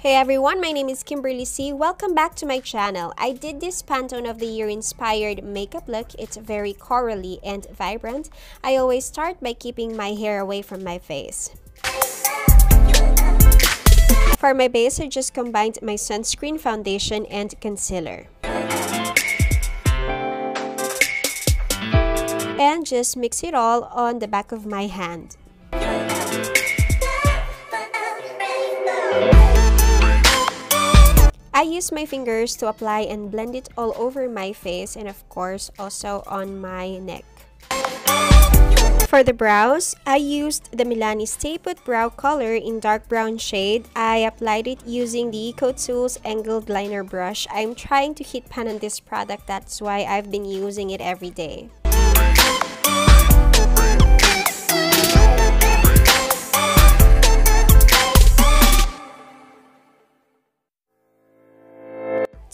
Hey everyone, my name is Kimberly C. Welcome back to my channel. I did this Pantone of the Year inspired makeup look. It's very corally and vibrant. I always start by keeping my hair away from my face. For my base, I just combined my sunscreen, foundation, and concealer. And just mix it all on the back of my hand. I use my fingers to apply and blend it all over my face and of course also on my neck. For the brows, I used the Milani Stay Put Brow Color in dark brown shade. I applied it using the Ecotools Angled Liner Brush. I'm trying to hit pan on this product, that's why I've been using it every day.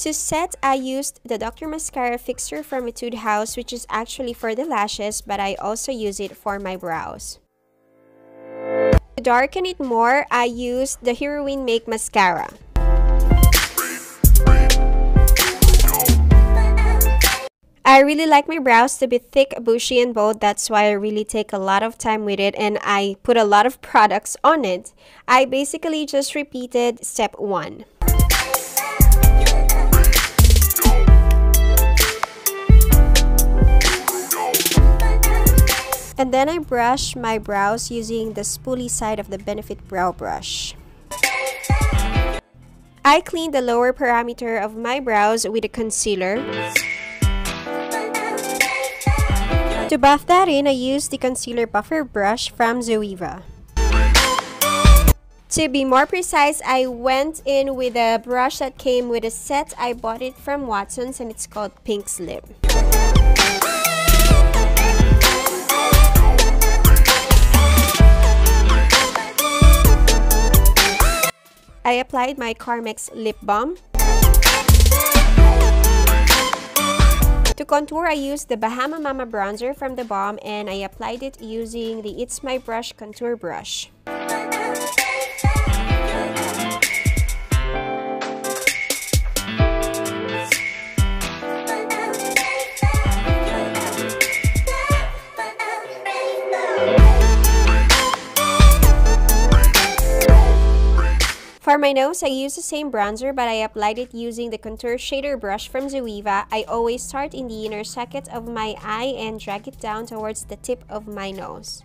To set, I used the Dr. Mascara Fixer from Etude House, which is actually for the lashes, but I also use it for my brows. To darken it more, I used the Heroine Make Mascara. I really like my brows to be thick, bushy, and bold. That's why I really take a lot of time with it and I put a lot of products on it. I basically just repeated step 1. And then I brush my brows using the spoolie side of the Benefit Brow Brush. I clean the lower parameter of my brows with a concealer. To buff that in, I use the Concealer Buffer Brush from Zoeva. To be more precise, I went in with a brush that came with a set. I bought it from Watson's and it's called Pink Slip. I applied my Carmex LipBalm. To contour, I used the Bahama Mama Bronzer from the Balm and I applied it using the It's My Brush Contour Brush. For my nose, I use the same bronzer but I applied it using the Contour Shader Brush from Zoeva. I always start in the inner socket of my eye and drag it down towards the tip of my nose.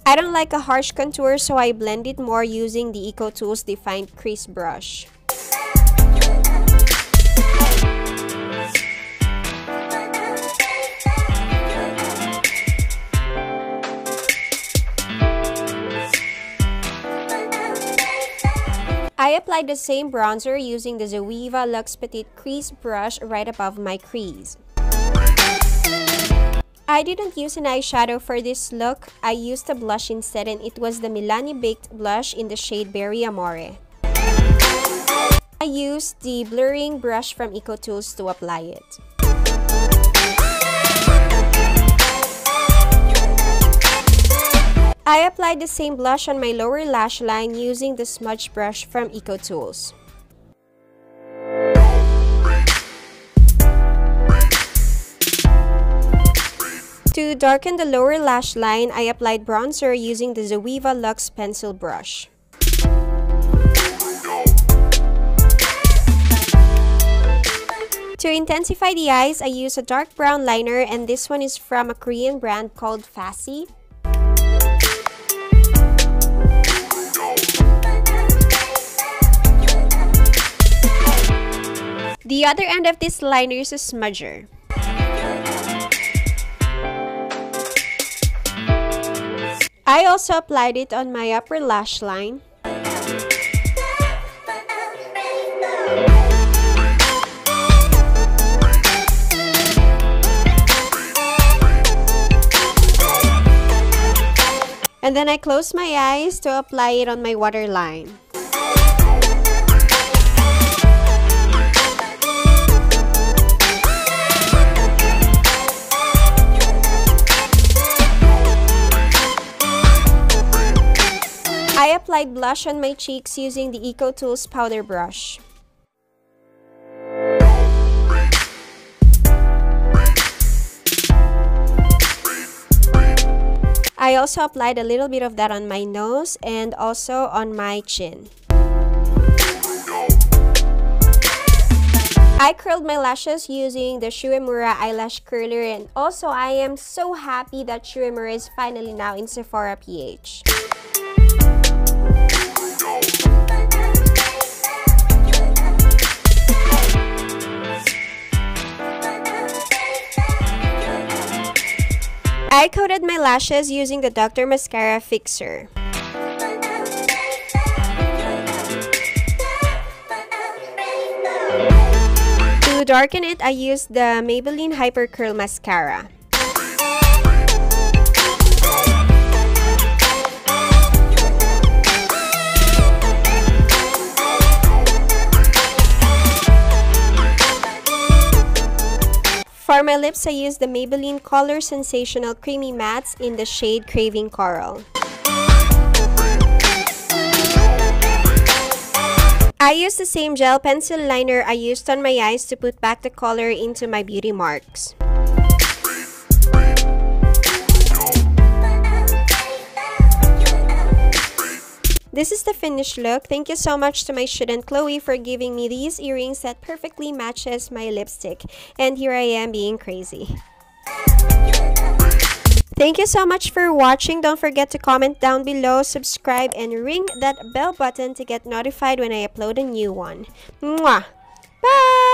I don't like a harsh contour, so I blend it more using the Ecotools Defined Crease Brush. I applied the same bronzer using the Zoeva Luxe Petite Crease brush right above my crease. I didn't use an eyeshadow for this look. I used a blush instead and it was the Milani Baked Blush in the shade Berry Amore. I used the blurring brush from Ecotools to apply it. I applied the same blush on my lower lash line using the smudge brush from Ecotools. To darken the lower lash line, I applied bronzer using the Zoeva Luxe Pencil Brush. To intensify the eyes, I use a dark brown liner and this one is from a Korean brand called Fascy. The other end of this liner is a smudger. I also applied it on my upper lash line. And then I close my eyes to apply it on my waterline. applied blush on my cheeks using the Ecotools powder brush. I also applied a little bit of that on my nose and also on my chin. I curled my lashes using the Shuemura eyelash curler, and also I am so happy that Shuemura is finally now in Sephora PH. I coated my lashes using the Dr. Mascara Fixer. To darken it, I used the Maybelline Hyper Curl Mascara. For my lips, I used the Maybelline Color Sensational Creamy Mattes in the shade Craving Coral. I used the same gel pencil liner I used on my eyes to put back the color into my beauty marks. This is the finished look. Thank you so much to my student Chloe for giving me these earrings that perfectly matches my lipstick. And here I am being crazy. Thank you so much for watching. Don't forget to comment down below, subscribe, and ring that bell button to get notified when I upload a new one. Mwah! Bye!